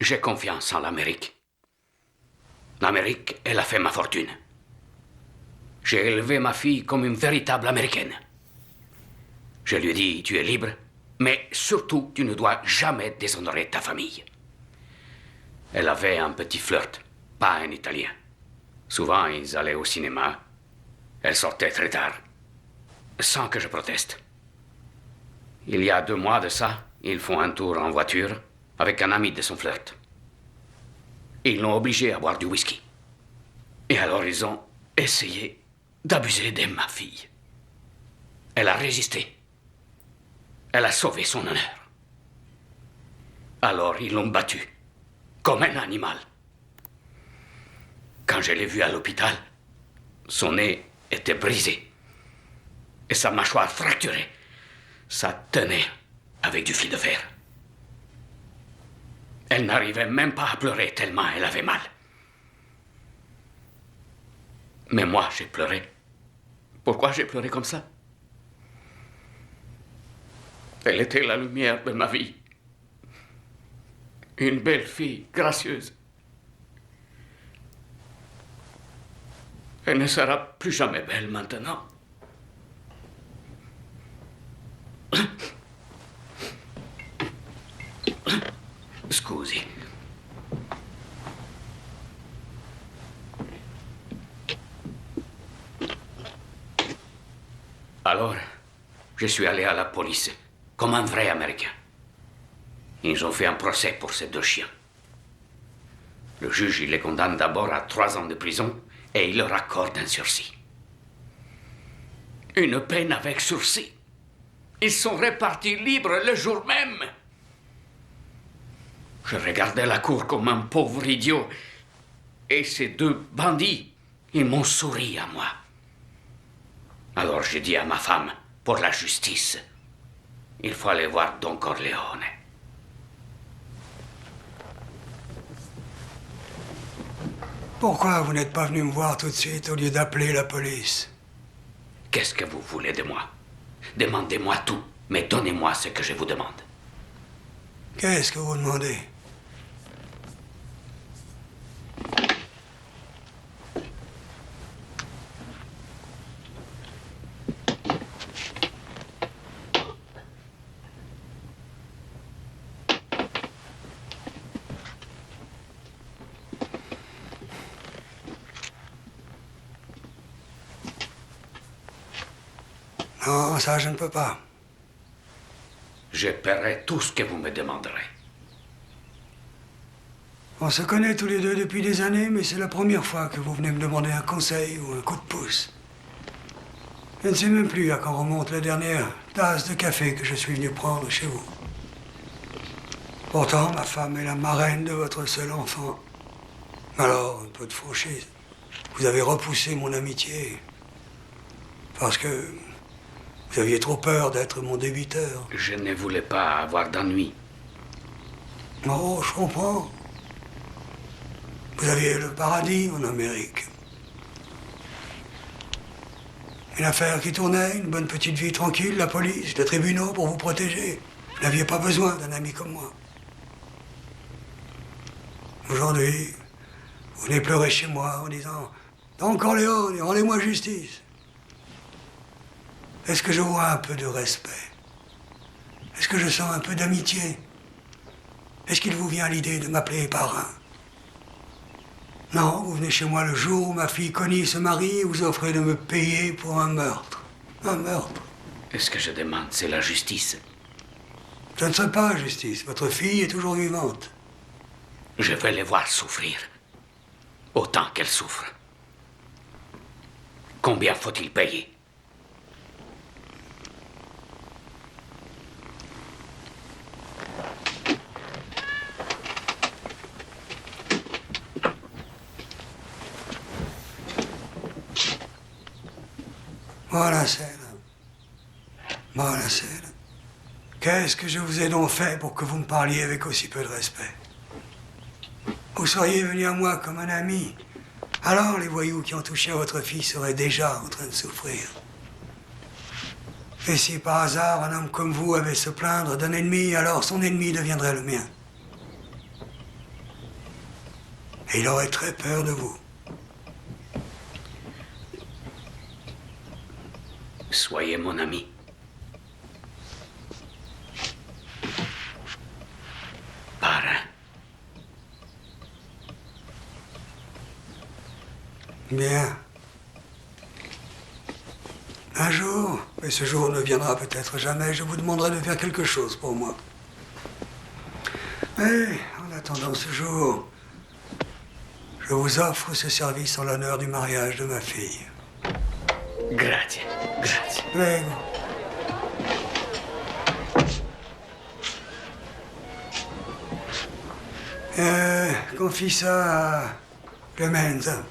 J'ai confiance en l'Amérique. L'Amérique, elle a fait ma fortune. J'ai élevé ma fille comme une véritable Américaine. Je lui ai dit, tu es libre, mais surtout, tu ne dois jamais déshonorer ta famille. Elle avait un petit flirt, pas un Italien. Souvent, ils allaient au cinéma. Elle sortait très tard, sans que je proteste. Il y a 2 mois de ça, ils font un tour en voiture avec un ami de son flirt. Ils l'ont obligé à boire du whisky. Et alors, ils ont essayé d'abuser de ma fille. Elle a résisté. Elle a sauvé son honneur. Alors, ils l'ont battue, comme un animal. Quand je l'ai vue à l'hôpital, son nez était brisé et sa mâchoire fracturée. Ça tenait avec du fil de fer. Elle n'arrivait même pas à pleurer tellement elle avait mal. Mais moi, j'ai pleuré. Pourquoi j'ai pleuré comme ça? Elle était la lumière de ma vie. Une belle fille, gracieuse. Elle ne sera plus jamais belle maintenant. Scusi. Alors, je suis allé à la police, comme un vrai Américain. Ils ont fait un procès pour ces 2 chiens. Le juge, il les condamne d'abord à 3 ans de prison et il leur accorde un sursis. Une peine avec sursis. Ils sont répartis libres le jour même. Je regardais la cour comme un pauvre idiot. Et ces 2 bandits, ils m'ont souri à moi. Alors j'ai dit à ma femme, pour la justice, il faut aller voir Don Corleone. Pourquoi vous n'êtes pas venu me voir tout de suite au lieu d'appeler la police? Qu'est-ce que vous voulez de moi? Demandez-moi tout, mais donnez-moi ce que je vous demande. Qu'est-ce que vous demandez? Non, ça, je ne peux pas. Je paierai tout ce que vous me demanderez. On se connaît tous les deux depuis des années, mais c'est la première fois que vous venez me demander un conseil ou un coup de pouce. Je ne sais même plus à quand remonte la dernière tasse de café que je suis venu prendre chez vous. Pourtant, ma femme est la marraine de votre seul enfant. Alors, un peu de franchise. Vous avez repoussé mon amitié parce que vous aviez trop peur d'être mon débiteur. Je ne voulais pas avoir d'ennui. Oh, je comprends. Vous aviez le paradis en Amérique. Une affaire qui tournait, une bonne petite vie tranquille, la police, les tribunaux pour vous protéger. Vous n'aviez pas besoin d'un ami comme moi. Aujourd'hui, vous venez pleurer chez moi en disant « Don Corleone, rendez-moi justice ». Est-ce que je vois un peu de respect? Est-ce que je sens un peu d'amitié? Est-ce qu'il vous vient l'idée de m'appeler parrain? Non, vous venez chez moi le jour où ma fille Connie se marie et vous offrez de me payer pour un meurtre. Un meurtre. Est-ce que je demande, c'est la justice? Ce ne serait pas justice. Votre fille est toujours vivante. Je vais les voir souffrir. Autant qu'elles souffrent. Combien faut-il payer? Buonasera. Buonasera. Qu'est-ce que je vous ai donc fait pour que vous me parliez avec aussi peu de respect? Vous seriez venu à moi comme un ami. Alors les voyous qui ont touché à votre fille seraient déjà en train de souffrir. Et si par hasard un homme comme vous avait se plaindre d'un ennemi, alors son ennemi deviendrait le mien. Et il aurait très peur de vous. Soyez mon ami. Parrain. Bien. Un jour, mais ce jour ne viendra peut-être jamais, je vous demanderai de faire quelque chose pour moi. Mais, en attendant ce jour, je vous offre ce service en l'honneur du mariage de ma fille. Grazie, grazie. Prego. Confie ça à Clemenza.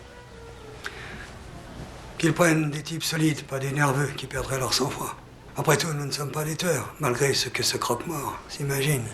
Qu'ils prennent des types solides, pas des nerveux qui perdraient leur sang-froid. Après tout, nous ne sommes pas des tueurs, malgré ce que ce croque-mort s'imagine.